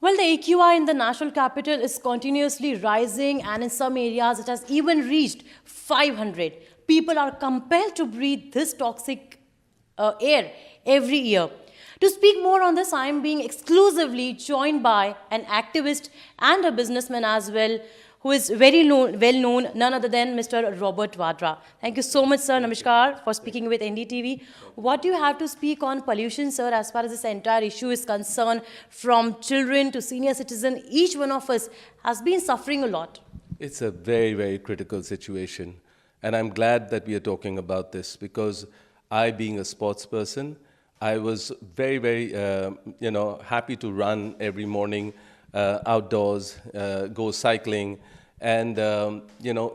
Well, the AQI in the national capital is continuously rising, and in some areas it has even reached 500. People are compelled to breathe this toxic air every year. To speak more on this, I am being exclusively joined by an activist and a businessman as well, who is well known, none other than Mr. Robert Vadra. Thank you so much, sir. Namaskar, for speaking with NDTV. What do you have to speak on pollution, sir, as far as this entire issue is concerned, from children to senior citizen? Each one of us has been suffering a lot. It's a very, very critical situation. And I'm glad that we are talking about this because I, being a sports person, I was very, very, happy to run every morning outdoors, go cycling, and,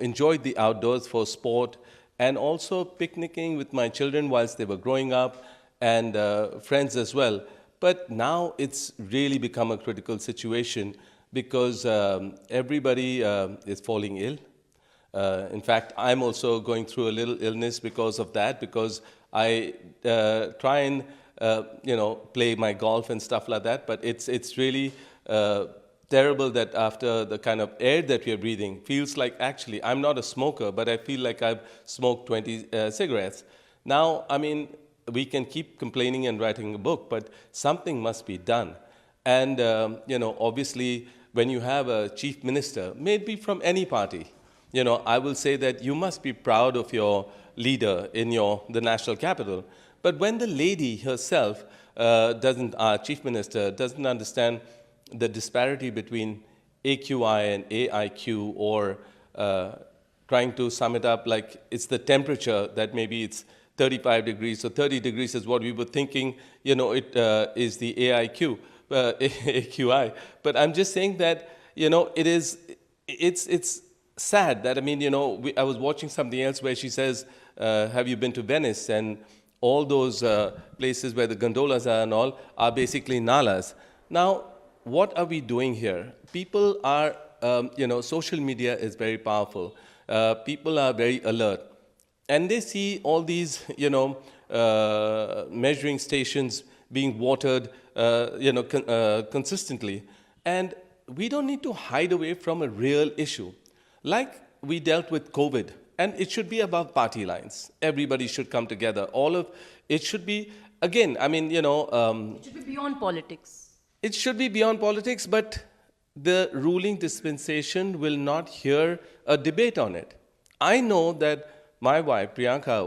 enjoyed the outdoors for sport and also picnicking with my children whilst they were growing up and friends as well. But now it's really become a critical situation because everybody is falling ill. In fact, I'm also going through a little illness because of that, because I try and, play my golf and stuff like that, but it's really terrible that after the kind of air that we are breathing, feels like actually, I'm not a smoker, but I feel like I've smoked 20 cigarettes. Now, I mean, we can keep complaining and writing a book, but something must be done. And, obviously, when you have a chief minister, maybe from any party, I will say that you must be proud of your leader in the national capital. But when the lady herself our chief minister, doesn't understand the disparity between AQI and AIQ, or trying to sum it up like it's the temperature, that maybe it's 35 degrees, so 30 degrees is what we were thinking, it is the AIQ, AQI. But I'm just saying that, it's sad that, I mean, I was watching something else where she says, have you been to Venice? And all those places where the gondolas are and all are basically nalas. Now, what are we doing here? People are, social media is very powerful. People are very alert. And they see all these, measuring stations being watered, consistently. And we don't need to hide away from a real issue. Like we dealt with COVID, and it should be above party lines. Everybody should come together. It should be, again, I mean, it should be beyond politics. It should be beyond politics, but the ruling dispensation will not hear a debate on it. I know that my wife, Priyanka,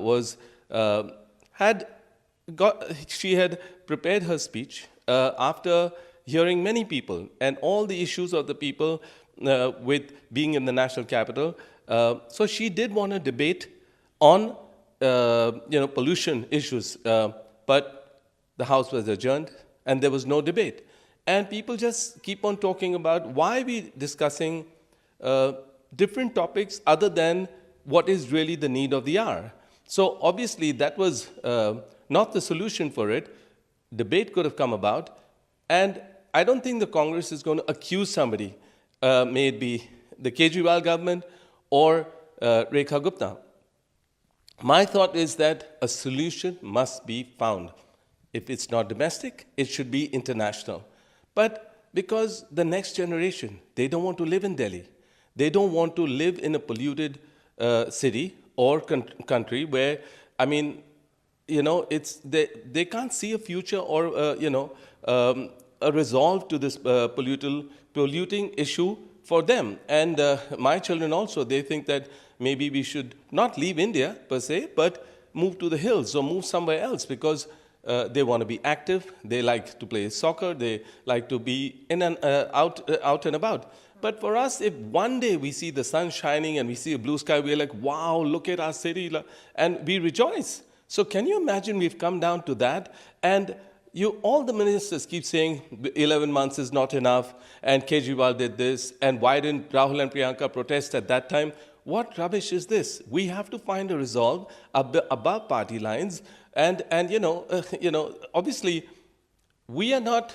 she had prepared her speech after hearing many people and all the issues of the people with being in the national capital. So she did want to debate on, pollution issues, but the House was adjourned and there was no debate. And people just keep on talking about why we discussing different topics other than what is really the need of the hour. So obviously that was not the solution for it. Debate could have come about. And I don't think the Congress is going to accuse somebody, may it be the Kejriwal government or Rekha Gupta. My thought is that a solution must be found. If it's not domestic, it should be international. But because the next generation, they don't want to live in Delhi. They don't want to live in a polluted city or country where, I mean, they can't see a future or, a resolve to this polluting issue for them. And my children also, they think that maybe we should not leave India per se, but move to the hills or move somewhere else because they want to be active, they like to play soccer, they like to be in and out and about. But for us, if one day we see the sun shining and we see a blue sky, we're like, wow, look at our city, and we rejoice. So can you imagine we've come down to that? And all the ministers keep saying 11 months is not enough, and Kejriwal did this, and why didn't Rahul and Priyanka protest at that time? What rubbish is this? We have to find a resolve above party lines. And obviously, we are not,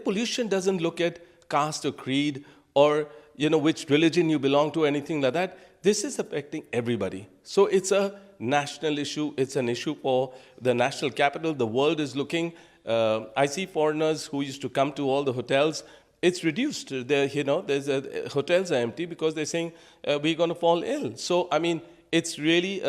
pollution doesn't look at caste or creed or, which religion you belong to, anything like that. This is affecting everybody. So it's a national issue. It's an issue for the national capital. The world is looking I see foreigners who used to come to all the hotels. It's reduced. Hotels are empty because they're saying we're going to fall ill. So I mean, it's really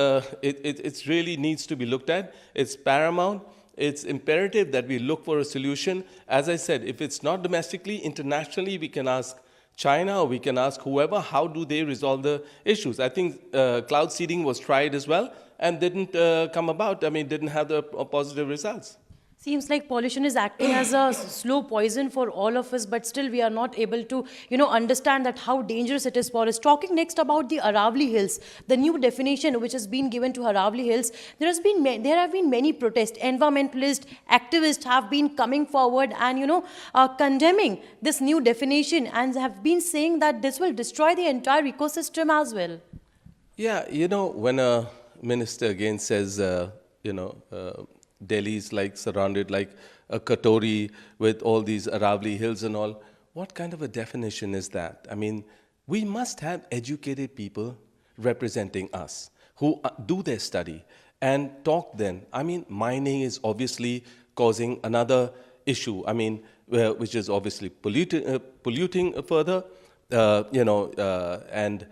it's really needs to be looked at. It's paramount. It's imperative that we look for a solution. As I said, if it's not domestically, internationally, we can ask China or we can ask whoever, how do they resolve the issues? I think cloud seeding was tried as well and didn't come about. I mean, didn't have the positive results. Seems like pollution is acting as a slow poison for all of us, but still we are not able to, understand that how dangerous it is for us. Talking next about the Aravalli Hills, the new definition which has been given to Aravalli Hills, there have been many protests. Environmentalists, activists have been coming forward and, condemning this new definition and have been saying that this will destroy the entire ecosystem as well. Yeah, when a minister again says, Delhi is like surrounded like a katori with all these Aravalli Hills and all. What kind of a definition is that? I mean, we must have educated people representing us who do their study and talk then. I mean, mining is obviously causing another issue. I mean, which is obviously polluting further, and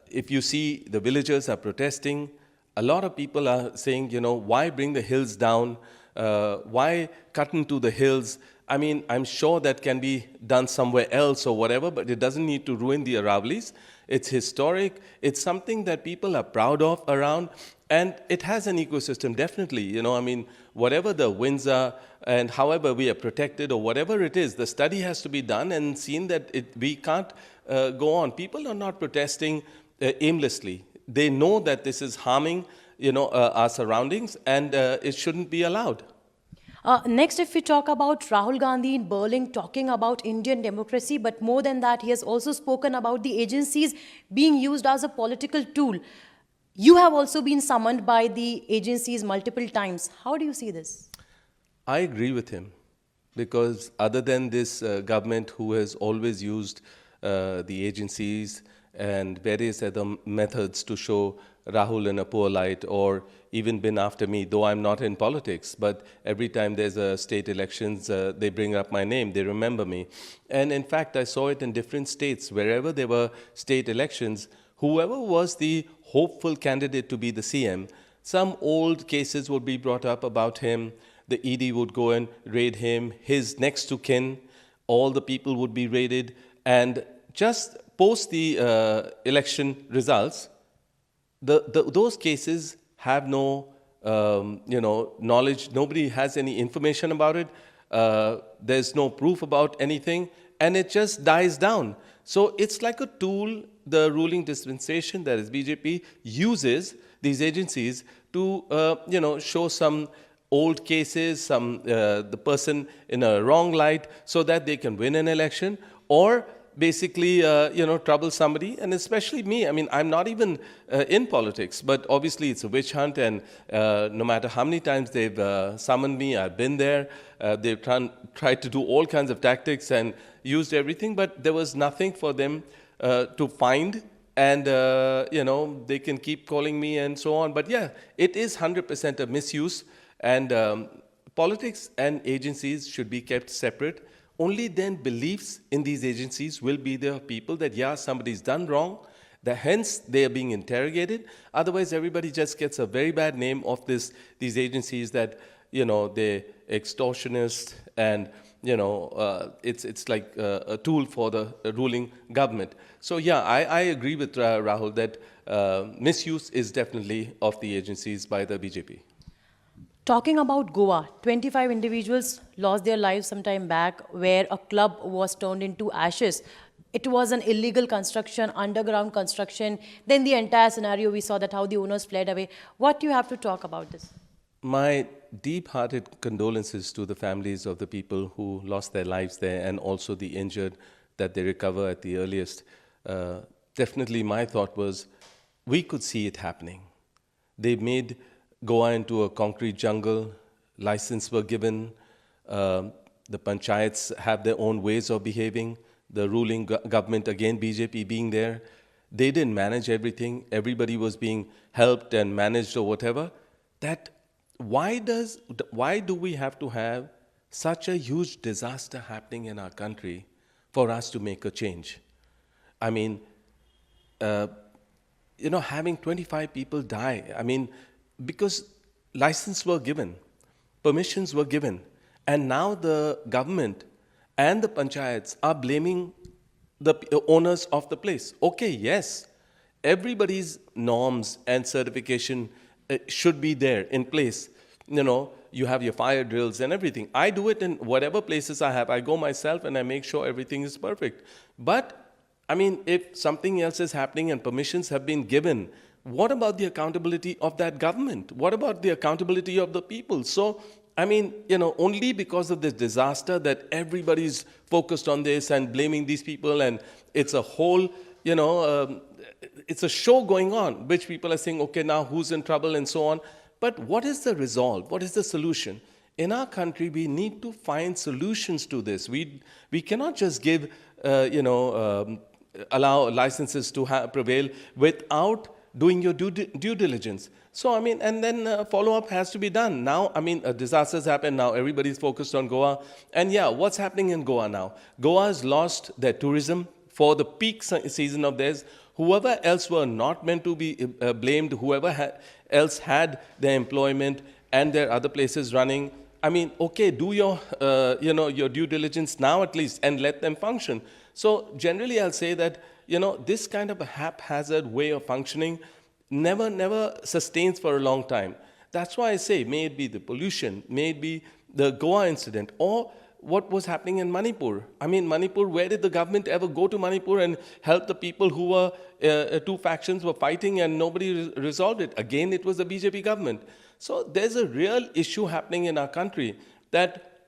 if you see the villagers are protesting, a lot of people are saying, why bring the hills down? Why cut into the hills? I mean, I'm sure that can be done somewhere else or whatever, but it doesn't need to ruin the Aravallis. It's historic. It's something that people are proud of around, and it has an ecosystem, definitely. I mean, whatever the winds are and however we are protected or whatever it is, the study has to be done and seen that we can't go on. People are not protesting aimlessly. They know that this is harming, our surroundings, and it shouldn't be allowed. Next, if we talk about Rahul Gandhi in Berlin talking about Indian democracy, but more than that, he has also spoken about the agencies being used as a political tool. You have also been summoned by the agencies multiple times. How do you see this? I agree with him, because other than this government who has always used the agencies and various other methods to show Rahul in a poor light, or even been after me, though I'm not in politics, but every time there's a state elections, they bring up my name, they remember me. And in fact, I saw it in different states. Wherever there were state elections, whoever was the hopeful candidate to be the CM, some old cases would be brought up about him. The ED would go and raid him, his next to kin, all the people would be raided, and just post the election results, those cases have no, knowledge. Nobody has any information about it. There's no proof about anything, and it just dies down. So it's like a tool the ruling dispensation, that is BJP, uses these agencies to, show some old cases, the person in a wrong light, so that they can win an election, or basically, trouble somebody, and especially me. I mean, I'm not even in politics, but obviously it's a witch hunt, and no matter how many times they've summoned me, I've been there. They've tried to do all kinds of tactics and used everything, but there was nothing for them to find, and, they can keep calling me and so on. But yeah, it is 100% a misuse, and politics and agencies should be kept separate. Only then beliefs in these agencies will be the people that, yeah, somebody's done wrong, that hence they are being interrogated. Otherwise, everybody just gets a very bad name of these agencies that, they're extortionists, and, it's like a tool for the ruling government. So yeah, I agree with Rahul that misuse is definitely of the agencies by the BJP. Talking about Goa, 25 individuals lost their lives some time back where a club was turned into ashes. It was an illegal construction, underground construction. Then the entire scenario, we saw that how the owners fled away. What do you have to talk about this? My deep-hearted condolences to the families of the people who lost their lives there, and also the injured, that they recover at the earliest. Definitely my thought was, we could see it happening. They made Goa into a concrete jungle, license were given, the panchayats have their own ways of behaving, the ruling government, again BJP being there, they didn't manage everything, everybody was being helped and managed or whatever. That why do we have to have such a huge disaster happening in our country for us to make a change. I mean, having 25 people die, because licenses were given, permissions were given, and now the government and the panchayats are blaming the owners of the place. Okay, yes, everybody's norms and certification should be there in place. You have your fire drills and everything. I do it in whatever places I have. I go myself and I make sure everything is perfect. But if something else is happening and permissions have been given, what about the accountability of that government? What about the accountability of the people? So, only because of this disaster that everybody's focused on this and blaming these people, and it's a whole, it's a show going on, which people are saying, okay, now who's in trouble and so on. But what is the resolve? What is the solution? In our country, we need to find solutions to this. We cannot just give, allow licenses to prevail without doing your due diligence. So, and then follow-up has to be done. Now, disasters happen. Now everybody's focused on Goa. And yeah, what's happening in Goa now? Goa has lost their tourism for the peak season of theirs. Whoever else were not meant to be blamed, whoever else had their employment and their other places running, okay, do your, your due diligence now at least and let them function. So generally I'll say that, this kind of a haphazard way of functioning never sustains for a long time. That's why I say, may it be the pollution, may it be the Goa incident, or what was happening in Manipur. Manipur, where did the government ever go to Manipur and help the people who were, two factions were fighting and nobody resolved it? Again, it was the BJP government. So there's a real issue happening in our country that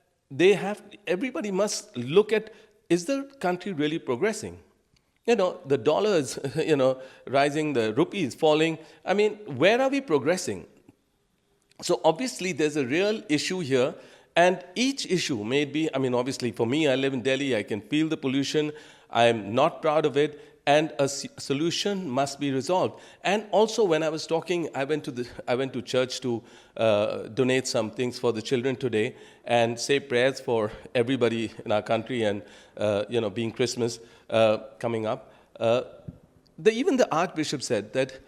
everybody must look at, is the country really progressing? The dollar is, rising, the rupee is falling. Where are we progressing? So obviously there's a real issue here, and each issue may be, obviously for me, I live in Delhi, I can feel the pollution, I'm not proud of it, and a solution must be resolved. And also when I was talking, I went to church to donate some things for the children today and say prayers for everybody in our country, and being Christmas coming up. Even the Archbishop said that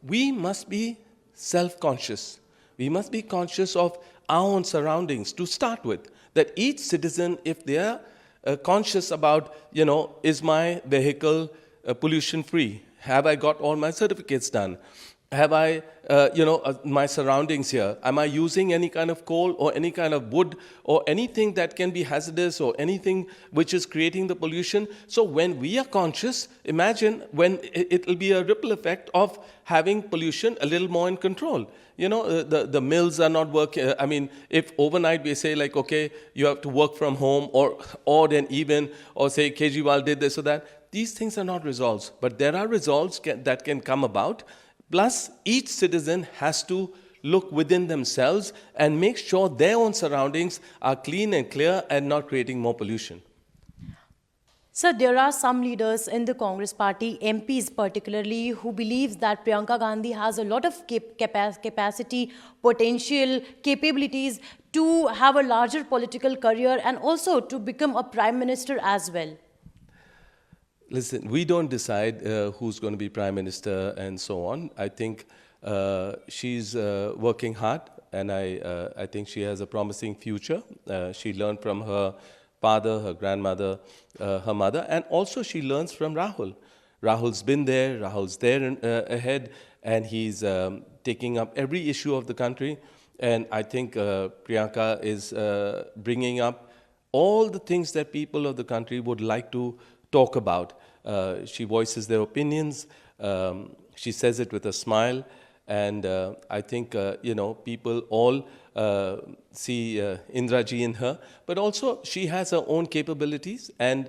we must be self-conscious. We must be conscious of our own surroundings to start with. That each citizen, if they are conscious about, is my vehicle pollution-free? Have I got all my certificates done? Have I, my surroundings here? Am I using any kind of coal or any kind of wood or anything that can be hazardous or anything which is creating the pollution? So when we are conscious, imagine when it will be a ripple effect of having pollution a little more in control. The mills are not working. If overnight we say like, okay, you have to work from home, or odd and even, or say Kejriwal did this or that, these things are not resolves. But there are resolves that can come about. Plus, each citizen has to look within themselves and make sure their own surroundings are clean and clear and not creating more pollution. Sir, there are some leaders in the Congress party, MPs particularly, who believe that Priyanka Gandhi has a lot of capacity, potential, capabilities to have a larger political career and also to become a prime minister as well. Listen, we don't decide who's going to be prime minister and so on. I think she's working hard, and I think she has a promising future. She learned from her father, her grandmother, her mother, and also she learns from Rahul. Rahul's been there, Rahul's there ahead, and he's taking up every issue of the country. And I think Priyanka is bringing up all the things that people of the country would like to talk about. She voices their opinions. She says it with a smile. And I think, people all see Indira ji in her. But also, she has her own capabilities. And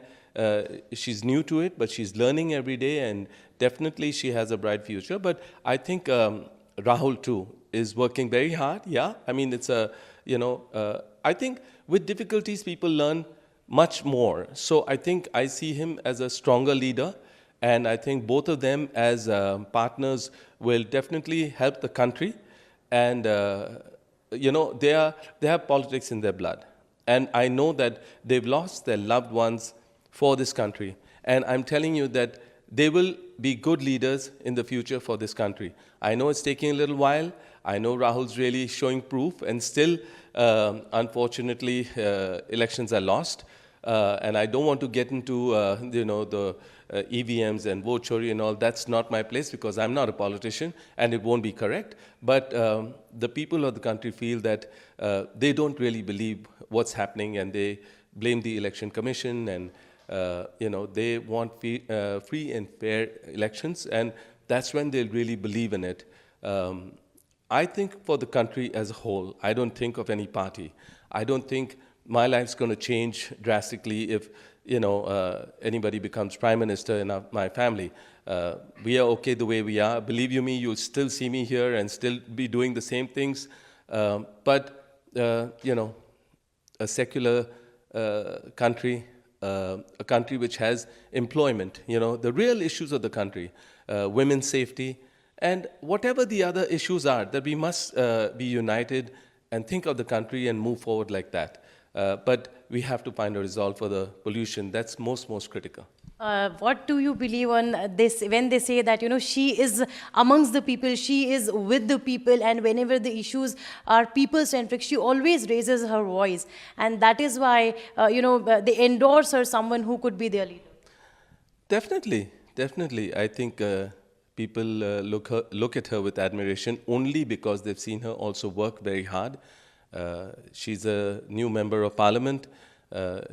she's new to it, but she's learning every day. And definitely, she has a bright future. But I think Rahul, too, is working very hard. Yeah, it's a, I think with difficulties, people learn much more. So I think I see him as a stronger leader, and I think both of them as partners will definitely help the country. And they have politics in their blood, And I know that they've lost their loved ones for this country. And I'm telling you that they will be good leaders in the future for this country. I know it's taking a little while. I know Rahul's really showing proof, and still, unfortunately, elections are lost. And I don't want to get into, the EVMs and vote chori and all. That's not my place, because I'm not a politician, and it won't be correct. But the people of the country feel that they don't really believe what's happening, and they blame the election commission, and they want free and fair elections, and that's when they'll really believe in it. I think for the country as a whole, I don't think of any party. I don't think my life's going to change drastically if anybody becomes prime minister in my family. We are okay the way we are. Believe you me, you'll still see me here and still be doing the same things. But a secular country, a country which has employment, the real issues of the country, women's safety, and whatever the other issues are, that we must be united and think of the country and move forward like that. But we have to find a resolve for the pollution. That's most critical. What do you believe on this when they say that, she is amongst the people, she is with the people, and whenever the issues are people-centric, she always raises her voice. And that is why, they endorse her, someone who could be their leader. Definitely. I think people look at her with admiration only because they've seen her also work very hard. She's a new member of parliament.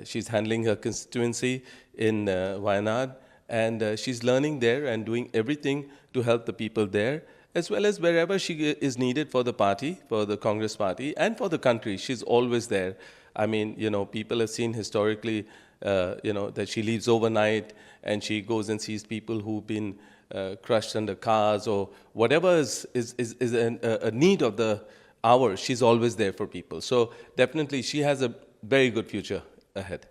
She's handling her constituency in Wayanad, and she's learning there and doing everything to help the people there, as well as wherever she is needed for the party, for the Congress party, and for the country. She's always there. I mean, people have seen historically, that she leaves overnight and she goes and sees people who've been crushed under cars or whatever is a need of the hour. She's always there for people. So definitely she has a very good future ahead.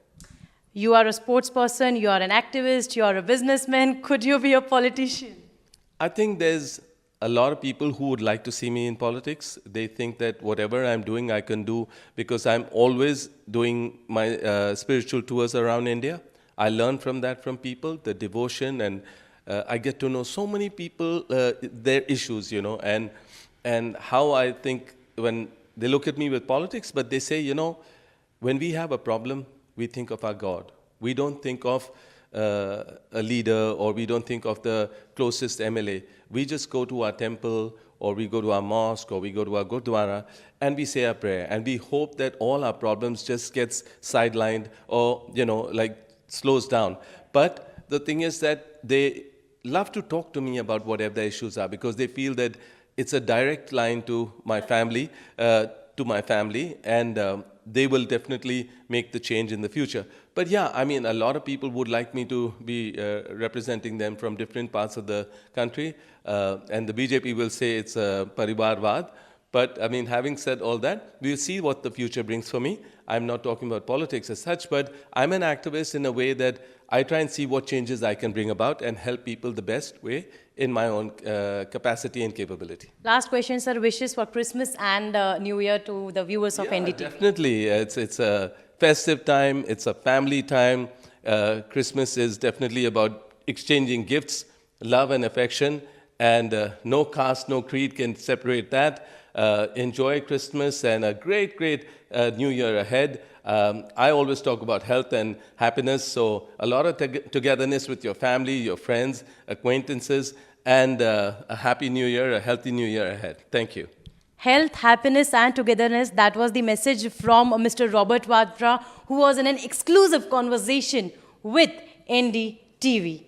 You are a sports person, you are an activist, you are a businessman. Could you be a politician? I think there's a lot of people who would like to see me in politics. They think that whatever I'm doing, I can do because I'm always doing my spiritual tours around India. I learn from that from people, the devotion, and I get to know so many people, their issues, and how I think when they look at me with politics, but they say, when we have a problem, we think of our God. We don't think of a leader, or we don't think of the closest MLA. We just go to our temple, or we go to our mosque, or we go to our gurdwara, and we say our prayer. And we hope that all our problems just gets sidelined or, slows down. But the thing is that they love to talk to me about whatever the issues are, because they feel that it's a direct line to my family, and they will definitely make the change in the future. But yeah, I mean, a lot of people would like me to be representing them from different parts of the country, and the BJP will say it's a parivarvad. But I mean, having said all that, we'll see what the future brings for me. I'm not talking about politics as such, but I'm an activist in a way that I try and see what changes I can bring about and help people the best way in my own capacity and capability. Last question, sir. Wishes for Christmas and New Year to the viewers of NDTV. Definitely. It's a festive time. It's a family time. Christmas is definitely about exchanging gifts, love and affection, and no caste, no creed can separate that. Enjoy Christmas and a great New Year ahead. I always talk about health and happiness, so a lot of togetherness with your family, your friends, acquaintances, and a happy New Year, a healthy New Year ahead. Thank you. Health, happiness and togetherness, that was the message from Mr. Robert Vadra, who was in an exclusive conversation with NDTV.